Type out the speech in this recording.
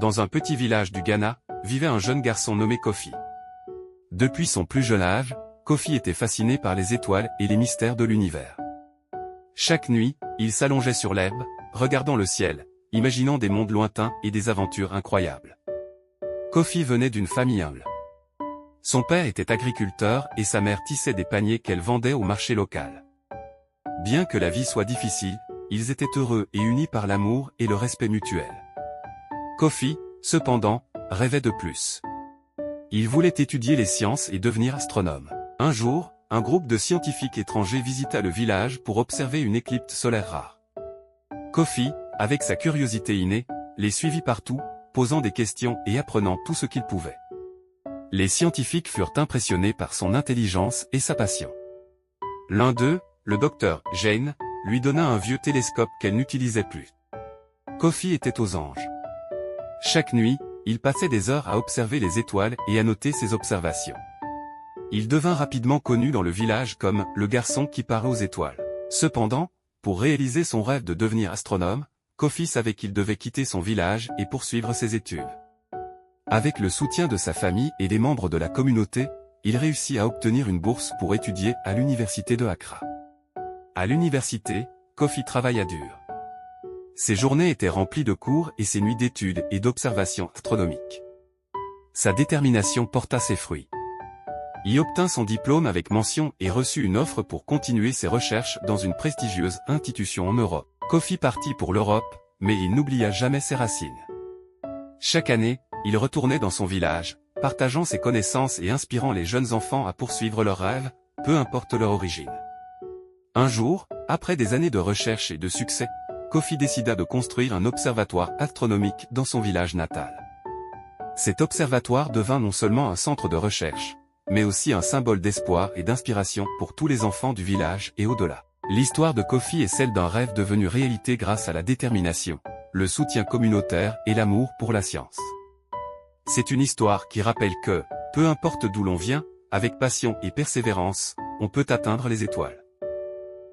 dans un petit village du Ghana, vivait un jeune garçon nommé Kofi. Depuis son plus jeune âge, Kofi était fasciné par les étoiles et les mystères de l'univers. Chaque nuit, il s'allongeait sur l'herbe, regardant le ciel, imaginant des mondes lointains et des aventures incroyables. Kofi venait d'une famille humble. Son père était agriculteur et sa mère tissait des paniers qu'elle vendait au marché local. Bien que la vie soit difficile, ils étaient heureux et unis par l'amour et le respect mutuel. Kofi, cependant, rêvait de plus. Il voulait étudier les sciences et devenir astronome. Un jour, un groupe de scientifiques étrangers visita le village pour observer une éclipse solaire rare. Kofi, avec sa curiosité innée, les suivit partout, posant des questions et apprenant tout ce qu'il pouvait. Les scientifiques furent impressionnés par son intelligence et sa passion. L'un d'eux, le docteur Jane, lui donna un vieux télescope qu'elle n'utilisait plus. Kofi était aux anges. Chaque nuit, il passait des heures à observer les étoiles et à noter ses observations. Il devint rapidement connu dans le village comme « le garçon qui part aux étoiles ». Cependant, pour réaliser son rêve de devenir astronome, Kofi savait qu'il devait quitter son village et poursuivre ses études. Avec le soutien de sa famille et des membres de la communauté, il réussit à obtenir une bourse pour étudier à l'université de Accra. À l'université, Kofi travailla dur. Ses journées étaient remplies de cours et ses nuits d'études et d'observations astronomiques. Sa détermination porta ses fruits. Il obtint son diplôme avec mention et reçut une offre pour continuer ses recherches dans une prestigieuse institution en Europe. Kofi partit pour l'Europe, mais il n'oublia jamais ses racines. Chaque année, il retournait dans son village, partageant ses connaissances et inspirant les jeunes enfants à poursuivre leurs rêves, peu importe leur origine. Un jour, après des années de recherche et de succès, Kofi décida de construire un observatoire astronomique dans son village natal. Cet observatoire devint non seulement un centre de recherche, mais aussi un symbole d'espoir et d'inspiration pour tous les enfants du village et au-delà. L'histoire de Kofi est celle d'un rêve devenu réalité grâce à la détermination, le soutien communautaire et l'amour pour la science. C'est une histoire qui rappelle que, peu importe d'où l'on vient, avec passion et persévérance, on peut atteindre les étoiles.